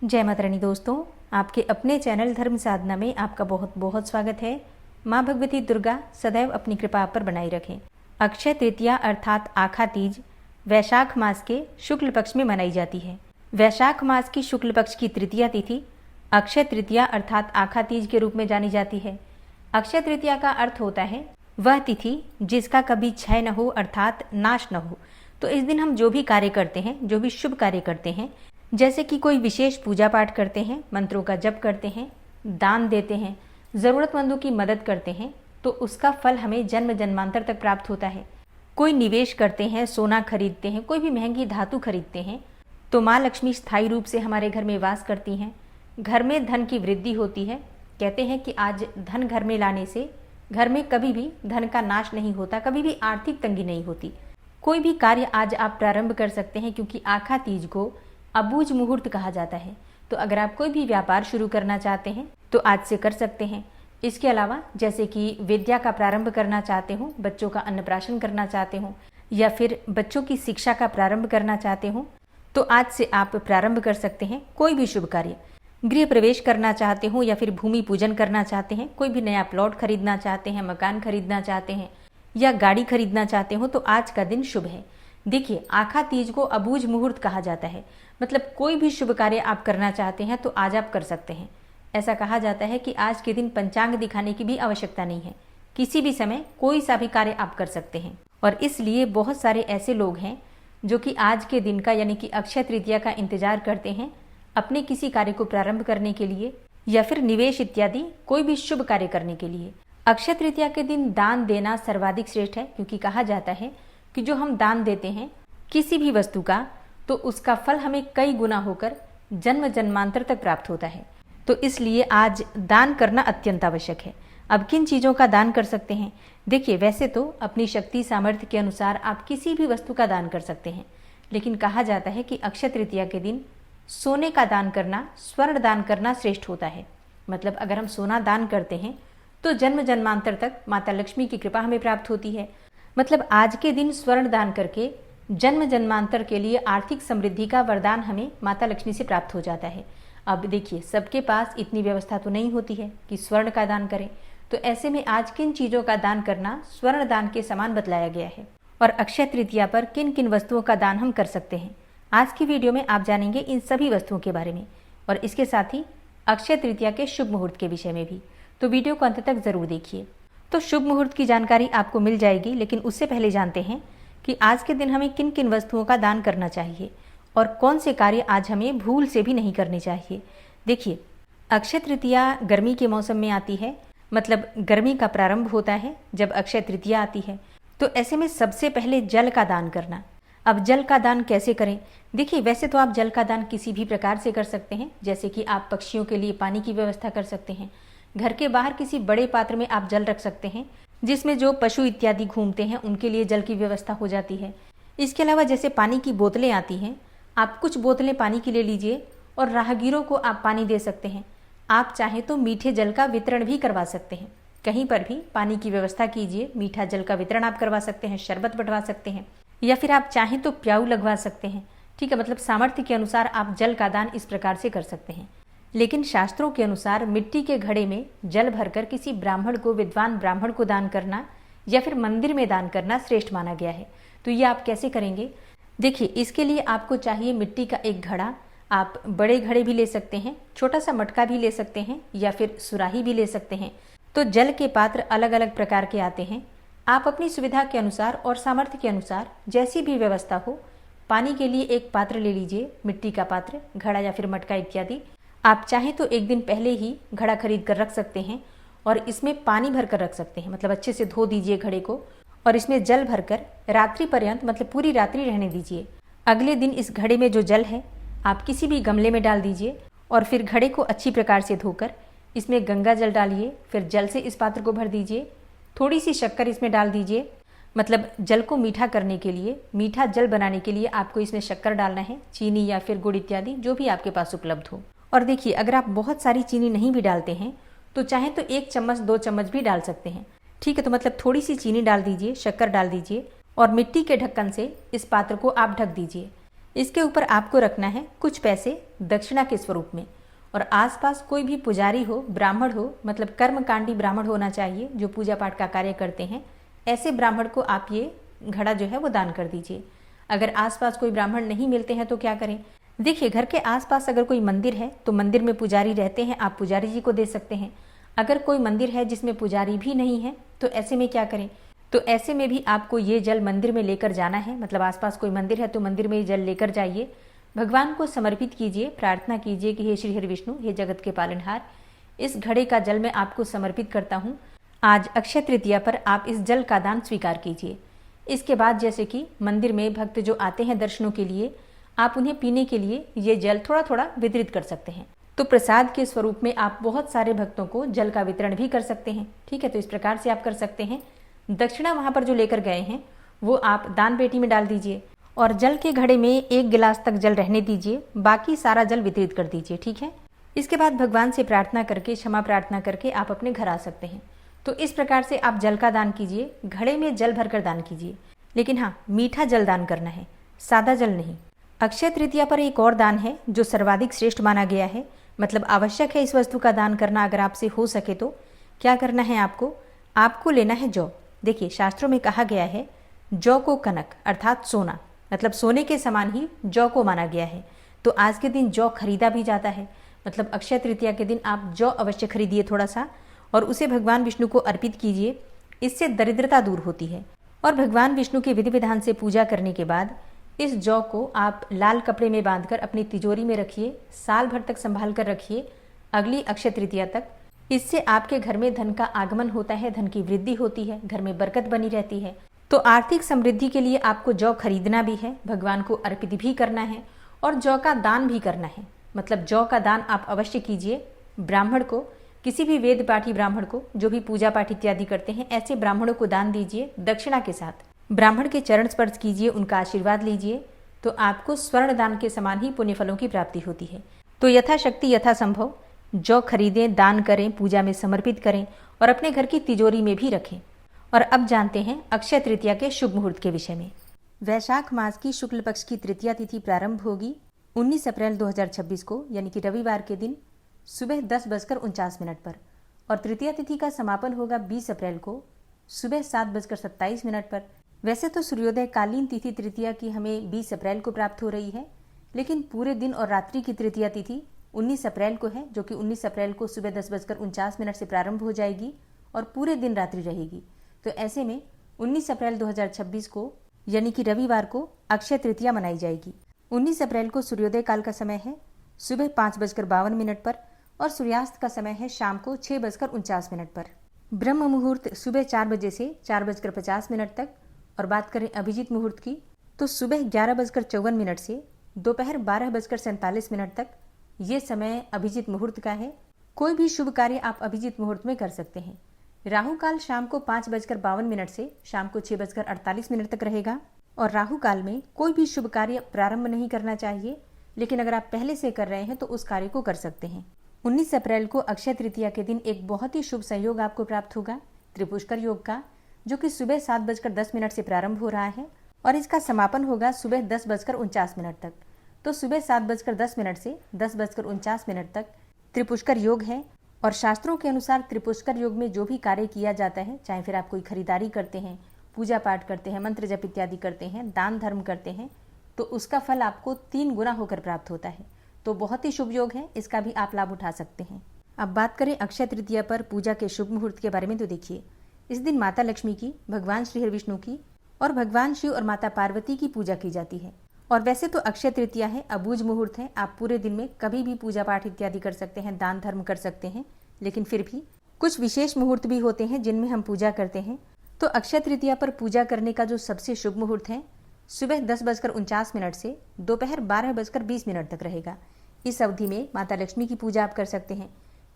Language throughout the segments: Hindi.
जय माता रानी दोस्तों, आपके अपने चैनल धर्म साधना में आपका बहुत बहुत स्वागत है। माँ भगवती दुर्गा सदैव अपनी कृपा आप पर बनाई रखें। अक्षय तृतीया अर्थात आखा तीज वैशाख मास के शुक्ल पक्ष में मनाई जाती है। वैशाख मास की शुक्ल पक्ष की तृतीया तिथि अक्षय तृतीया अर्थात आखा तीज के रूप में जानी जाती है। अक्षय तृतीया का अर्थ होता है वह तिथि जिसका कभी क्षय न हो अर्थात नाश न हो। तो इस दिन हम जो भी कार्य करते हैं, जो भी शुभ कार्य करते हैं, जैसे कि कोई विशेष पूजा पाठ करते हैं, मंत्रों का जप करते हैं, दान देते हैं, ज़रूरतमंदों की मदद करते हैं, तो उसका फल हमें जन्म जन्मांतर तक प्राप्त होता है। कोई निवेश करते हैं, सोना खरीदते हैं, कोई भी महंगी धातु खरीदते हैं, तो माँ लक्ष्मी स्थायी रूप से हमारे घर में वास करती हैं। घर में धन की वृद्धि होती है। कहते हैं कि आज धन घर में लाने से घर में कभी भी धन का नाश नहीं होता, कभी भी आर्थिक तंगी नहीं होती। कोई भी कार्य आज आप प्रारंभ कर सकते हैं, क्योंकि आखा तीज को अबूझ मुहूर्त कहा जाता है। तो अगर आप कोई भी व्यापार शुरू करना चाहते हैं तो आज से कर सकते हैं। इसके अलावा जैसे कि विद्या का प्रारंभ करना चाहते हो, बच्चों का अन्नप्राशन करना चाहते हो, या फिर बच्चों की शिक्षा का प्रारंभ करना चाहते हो, तो आज से आप प्रारंभ कर सकते हैं कोई भी शुभ कार्य। गृह प्रवेश करना चाहते हो या फिर भूमि पूजन करना चाहते हैं, कोई भी नया प्लॉट खरीदना चाहते हैं, मकान खरीदना चाहते हैं या गाड़ी खरीदना चाहते हो, तो आज का दिन शुभ है। देखिए, आखा तीज को अबूझ मुहूर्त कहा जाता है, मतलब कोई भी शुभ कार्य आप करना चाहते हैं तो आज आप कर सकते हैं। ऐसा कहा जाता है कि आज के दिन पंचांग दिखाने की भी आवश्यकता नहीं है, किसी भी समय कोई सा भी कार्य आप कर सकते हैं। और इसलिए बहुत सारे ऐसे लोग हैं जो कि आज के दिन का यानी कि अक्षय तृतीया का इंतजार करते हैं अपने किसी कार्य को प्रारंभ करने के लिए या फिर निवेश इत्यादि कोई भी शुभ कार्य करने के लिए। अक्षय तृतीया के दिन दान देना सर्वाधिक श्रेष्ठ है, क्योंकि कहा जाता है कि जो हम दान देते हैं किसी भी वस्तु का, तो उसका फल हमें कई गुना होकर जन्म जन्मांतर तक प्राप्त होता है। तो इसलिए आज दान करना अत्यंत आवश्यक है। अब किन चीज़ों का दान कर सकते हैं? देखिए, वैसे तो अपनी शक्ति सामर्थ्य के अनुसार आप किसी भी वस्तु का दान कर सकते हैं, लेकिन कहा जाता है कि अक्षय तृतीया के दिन सोने का दान करना, स्वर्ण दान करना श्रेष्ठ होता है। मतलब अगर हम सोना दान करते हैं तो जन्म जन्मांतर तक माता लक्ष्मी की कृपा हमें प्राप्त होती है। मतलब आज के दिन स्वर्ण दान करके जन्म जन्मांतर के लिए आर्थिक समृद्धि का वरदान हमें माता लक्ष्मी से प्राप्त हो जाता है। अब देखिए, सबके पास इतनी व्यवस्था तो नहीं होती है कि स्वर्ण का दान करें, तो ऐसे में आज किन चीज़ों का दान करना स्वर्ण दान के समान बतलाया गया है और अक्षय तृतीया पर किन किन वस्तुओं का दान हम कर सकते हैं। आज की वीडियो में आप जानेंगे इन सभी वस्तुओं के बारे में और इसके साथ ही अक्षय तृतीया के शुभ मुहूर्त के विषय में भी। तो वीडियो को अंत तक जरूर देखिए। तो शुभ मुहूर्त की जानकारी आपको मिल जाएगी, लेकिन उससे पहले जानते हैं कि आज के दिन हमें किन किन वस्तुओं का दान करना चाहिए और कौन से कार्य आज हमें भूल से भी नहीं करने चाहिए। देखिए, अक्षय तृतीया गर्मी के मौसम में आती है, मतलब गर्मी का प्रारंभ होता है जब अक्षय तृतीया आती है। तो ऐसे में सबसे पहले जल का दान करना। अब जल का दान कैसे करें? देखिए, वैसे तो आप जल का दान किसी भी प्रकार से कर सकते हैं, जैसे कि आप पक्षियों के लिए पानी की व्यवस्था कर सकते हैं। घर के बाहर किसी बड़े पात्र में आप जल रख सकते हैं, जिसमें जो पशु इत्यादि घूमते हैं उनके लिए जल की व्यवस्था हो जाती है। इसके अलावा जैसे पानी की बोतलें आती हैं, आप कुछ बोतलें पानी की ले लीजिए और राहगीरों को आप पानी दे सकते हैं। आप चाहें तो मीठे जल का वितरण भी करवा सकते हैं। कहीं पर भी पानी की व्यवस्था कीजिए, मीठा जल का वितरण आप करवा सकते हैं, शरबत बंटवा सकते हैं, या फिर आप चाहें तो प्याऊ लगवा सकते हैं। ठीक है, मतलब सामर्थ्य के अनुसार आप जल का दान इस प्रकार से कर सकते हैं। लेकिन शास्त्रों के अनुसार मिट्टी के घड़े में जल भरकर किसी ब्राह्मण को, विद्वान ब्राह्मण को दान करना या फिर मंदिर में दान करना श्रेष्ठ माना गया है। तो ये आप कैसे करेंगे? देखिए, इसके लिए आपको चाहिए मिट्टी का एक घड़ा। आप बड़े घड़े भी ले सकते हैं, छोटा सा मटका भी ले सकते हैं, या फिर सुराही भी ले सकते हैं। तो जल के पात्र अलग अलग प्रकार के आते हैं। आप अपनी सुविधा के अनुसार और सामर्थ्य के अनुसार जैसी भी व्यवस्था हो, पानी के लिए एक पात्र ले लीजिए, मिट्टी का पात्र, घड़ा या फिर मटका इत्यादि। आप चाहें तो एक दिन पहले ही घड़ा खरीद कर रख सकते हैं और इसमें पानी भर कर रख सकते हैं। मतलब अच्छे से धो दीजिए घड़े को और इसमें जल भरकर रात्रि पर्यंत, मतलब पूरी रात्रि रहने दीजिए। अगले दिन इस घड़े में जो जल है आप किसी भी गमले में डाल दीजिए और फिर घड़े को अच्छी प्रकार से धोकर इसमें गंगा जल डालिए। फिर जल से इस पात्र को भर दीजिए, थोड़ी सी शक्कर इसमें डाल दीजिए। मतलब जल को मीठा करने के लिए, मीठा जल बनाने के लिए आपको इसमें शक्कर डालना है, चीनी या फिर गुड़ इत्यादि जो भी आपके पास उपलब्ध हो। और देखिए, अगर आप बहुत सारी चीनी नहीं भी डालते हैं तो चाहे तो 1 चम्मच 2 चम्मच भी डाल सकते हैं। ठीक है, तो मतलब थोड़ी सी चीनी डाल दीजिए, शक्कर डाल दीजिए और मिट्टी के ढक्कन से इस पात्र को आप ढक दीजिए। इसके ऊपर आपको रखना है कुछ पैसे दक्षिणा के स्वरूप में, और आसपास कोई भी पुजारी हो, ब्राह्मण हो, मतलब कर्मकांडी ब्राह्मण होना चाहिए जो पूजा पाठ का कार्य करते हैं, ऐसे ब्राह्मण को आप ये घड़ा जो है वो दान कर दीजिए। अगर आसपास कोई ब्राह्मण नहीं मिलते हैं तो क्या करें? देखिए, घर के आसपास अगर कोई मंदिर है तो मंदिर में पुजारी रहते हैं, आप पुजारी जी को दे सकते हैं। अगर कोई मंदिर है जिसमें पुजारी भी नहीं है तो ऐसे में क्या करें? तो ऐसे में भी आपको ये जल मंदिर में लेकर जाना है, मतलब आसपास कोई मंदिर है तो मंदिर में ये जल लेकर जाइए, भगवान को समर्पित कीजिए, प्रार्थना कीजिए कि हे श्री हरि विष्णु, हे जगत के पालनहार, इस घड़े का जल मैं आपको समर्पित करता हूँ। आज अक्षय तृतीया पर आप इस जल का दान स्वीकार कीजिए। इसके बाद जैसे कि मंदिर में भक्त जो आते हैं दर्शनों के लिए, आप उन्हें पीने के लिए ये जल थोड़ा थोड़ा वितरित कर सकते हैं। तो प्रसाद के स्वरूप में आप बहुत सारे भक्तों को जल का वितरण भी कर सकते हैं। ठीक है, तो इस प्रकार से आप कर सकते हैं। दक्षिणा वहां पर जो लेकर गए हैं वो आप दान पेटी में डाल दीजिए और जल के घड़े में 1 गिलास तक जल रहने दीजिए, बाकी सारा जल वितरित कर दीजिए। ठीक है, इसके बाद भगवान से प्रार्थना करके, क्षमा प्रार्थना करके आप अपने घर आ सकते हैं। तो इस प्रकार से आप जल का दान कीजिए, घड़े में जल भरकर दान कीजिए, लेकिन हाँ, मीठा जल दान करना है, सादा जल नहीं। अक्षय तृतीया पर एक और दान है जो सर्वाधिक श्रेष्ठ माना गया है, मतलब आवश्यक है इस वस्तु का दान करना। अगर आपसे हो सके तो क्या करना है? आपको लेना है जौ। देखिए, शास्त्रों में कहा गया है जौ को कनक अर्थात सोना, मतलब सोने के समान ही जौ को माना गया है। तो आज के दिन जौ खरीदा भी जाता है, मतलब अक्षय तृतीया के दिन आप जौ अवश्य खरीदिए थोड़ा सा, और उसे भगवान विष्णु को अर्पित कीजिए। इससे दरिद्रता दूर होती है। और भगवान विष्णु के विधि विधान से पूजा करने के बाद इस जौ को आप लाल कपड़े में बांधकर अपनी तिजोरी में रखिए, साल भर तक संभाल कर रखिए, अगली अक्षय तृतीया तक। इससे आपके घर में धन का आगमन होता है, धन की वृद्धि होती है, घर में बरकत बनी रहती है। तो आर्थिक समृद्धि के लिए आपको जौ खरीदना भी है, भगवान को अर्पित भी करना है और जौ का दान भी करना है। मतलब जौ का दान आप अवश्य कीजिए। ब्राह्मण को, किसी भी वेद पाठी ब्राह्मण को, जो भी पूजा पाठ इत्यादि करते हैं, ऐसे ब्राह्मणों को दान दीजिए दक्षिणा के साथ। ब्राह्मण के चरण स्पर्श कीजिए, उनका आशीर्वाद लीजिए, तो आपको स्वर्ण दान के समान ही पुण्य फलों की प्राप्ति होती है। तो यथाशक्ति यथासंभव जौ खरीदें, दान करें, पूजा में समर्पित करें और अपने घर की तिजोरी में भी रखें। और अब जानते हैं अक्षय तृतीया के शुभ मुहूर्त के विषय में। वैशाख मास की शुक्ल पक्ष की तृतीया तिथि प्रारंभ होगी 19 अप्रैल 2026 को, यानी कि रविवार के दिन सुबह 10:49 पर, और तृतीया तिथि का समापन होगा 20 अप्रैल को सुबह 7:27 पर। वैसे तो सूर्योदय कालीन तिथि तृतीया की हमें 20 अप्रैल को प्राप्त हो रही है, लेकिन पूरे दिन और रात्रि की तृतीया तिथि 19 अप्रैल को है, जो कि 19 अप्रैल को सुबह 10:49 से प्रारंभ हो जाएगी और पूरे दिन रात्रि रहेगी। तो ऐसे में 19 अप्रैल 2026 को, यानी कि रविवार को, अक्षय तृतीया मनाई जाएगी। 19 अप्रैल को सूर्योदय काल का समय है सुबह 5:52 पर और सूर्यास्त का समय है शाम को 6:49 पर। ब्रह्म मुहूर्त सुबह 4 बजे से 4:50 तक। और बात करें अभिजीत मुहूर्त की, तो सुबह 11:54 से दोपहर 12:47 तक ये समय अभिजीत मुहूर्त का है। कोई भी शुभ कार्य आप अभिजीत मुहूर्त में कर सकते हैं। राहु काल शाम को 5:52 से शाम को 6:48 तक रहेगा। और राहु काल में कोई भी शुभ कार्य प्रारंभ नहीं करना चाहिए, लेकिन अगर आप पहले से कर रहे हैं तो उस कार्य को कर सकते हैं। 19 अप्रैल को अक्षय तृतीया के दिन एक बहुत ही शुभ संयोग आपको प्राप्त होगा, त्रिपुष्कर योग का, जो कि सुबह 7:10 से प्रारंभ हो रहा है और इसका समापन होगा सुबह 10:49 तक। तो सुबह 7:10 से 10:49 तक त्रिपुष्कर योग है। और शास्त्रों के अनुसार त्रिपुष्कर योग में जो भी कार्य किया जाता है, चाहे फिर आप कोई खरीदारी करते हैं, पूजा पाठ करते हैं, मंत्र जप इत्यादि करते हैं, दान धर्म करते हैं, तो उसका फल आपको 3 गुना होकर प्राप्त होता है। तो बहुत ही शुभ योग है, इसका भी आप लाभ उठा सकते हैं। अब बात करें अक्षय तृतीया पर पूजा के शुभ मुहूर्त के बारे में, तो देखिए, इस दिन माता लक्ष्मी की, भगवान श्री हरि विष्णु की और भगवान शिव और माता पार्वती की पूजा की जाती है। और वैसे तो अक्षय तृतीया है, अबूझ मुहूर्त है, आप पूरे दिन में कभी भी पूजा पाठ इत्यादि कर सकते हैं, दान धर्म कर सकते हैं, लेकिन फिर भी कुछ विशेष मुहूर्त भी होते हैं जिनमें हम पूजा करते हैं। तो अक्षय तृतीया पर पूजा करने का जो सबसे शुभ मुहूर्त है, सुबह 10:49 से दोपहर 12:20 तक रहेगा। इस अवधि में माता लक्ष्मी की पूजा आप कर सकते हैं।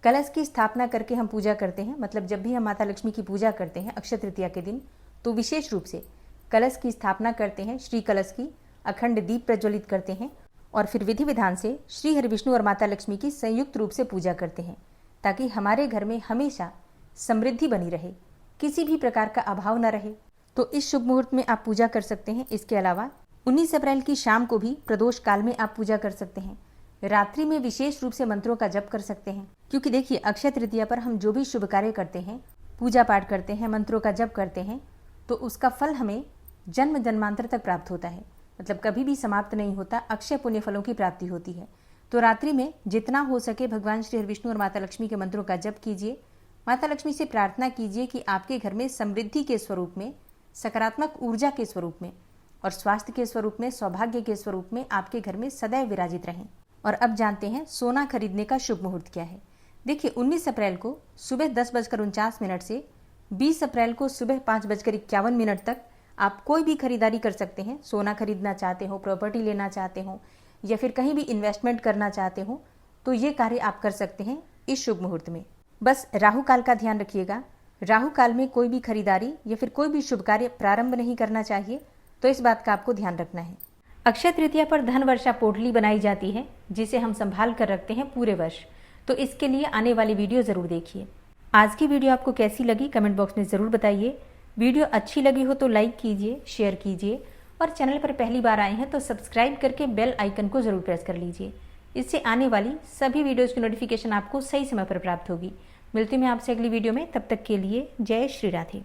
कलश की स्थापना करके हम पूजा करते हैं, मतलब जब भी हम माता लक्ष्मी की पूजा करते हैं अक्षय तृतीया के दिन, तो विशेष रूप से कलश की स्थापना करते हैं, श्री कलश की, अखंड दीप प्रज्वलित करते हैं और फिर विधि विधान से श्री हरि विष्णु और माता लक्ष्मी की संयुक्त रूप से पूजा करते हैं, ताकि हमारे घर में हमेशा समृद्धि बनी रहे, किसी भी प्रकार का अभाव न रहे। तो इस शुभ मुहूर्त में आप पूजा कर सकते हैं। इसके अलावा 19 अप्रैल की शाम को भी प्रदोष काल में आप पूजा कर सकते हैं। रात्रि में विशेष रूप से मंत्रों का जप कर सकते हैं, क्योंकि देखिए अक्षय तृतीया पर हम जो भी शुभ कार्य करते हैं, पूजा पाठ करते हैं, मंत्रों का जप करते हैं, तो उसका फल हमें जन्म जन्मांतर तक प्राप्त होता है। मतलब कभी भी समाप्त नहीं होता, अक्षय पुण्य फलों की प्राप्ति होती है। तो रात्रि में जितना हो सके भगवान श्री हरिविष्णु और माता लक्ष्मी के मंत्रों का जप कीजिए। माता लक्ष्मी से प्रार्थना कीजिए कि आपके घर में समृद्धि के स्वरूप में, सकारात्मक ऊर्जा के स्वरूप में और स्वास्थ्य के स्वरूप में, सौभाग्य के स्वरूप में आपके घर में सदैव विराजित रहें। और अब जानते हैं सोना खरीदने का शुभ मुहूर्त क्या है। देखिए 19 अप्रैल को सुबह 10:49 से 20 अप्रैल को सुबह 5:51 तक आप कोई भी खरीदारी कर सकते हैं। सोना खरीदना चाहते हो, प्रॉपर्टी लेना चाहते हो या फिर कहीं भी इन्वेस्टमेंट करना चाहते हो, तो ये कार्य आप कर सकते हैं इस शुभ मुहूर्त में। बस राहु काल का ध्यान रखिएगा। राहु काल में कोई भी खरीदारी या फिर कोई भी शुभ कार्य प्रारंभ नहीं करना चाहिए, तो इस बात का आपको ध्यान रखना है। अक्षय तृतीया पर धन वर्षा पोटली बनाई जाती है, जिसे हम संभाल कर रखते हैं पूरे वर्ष। तो इसके लिए आने वाली वीडियो जरूर देखिए। आज की वीडियो आपको कैसी लगी कमेंट बॉक्स में जरूर बताइए। वीडियो अच्छी लगी हो तो लाइक कीजिए, शेयर कीजिए और चैनल पर पहली बार आए हैं तो सब्सक्राइब करके बेल आइकन को जरूर प्रेस कर लीजिए। इससे आने वाली सभी वीडियोज़ की नोटिफिकेशन आपको सही समय पर प्राप्त होगी। मिलती हूँ मैं आपसे अगली वीडियो में, तब तक के लिए जय श्री राधे।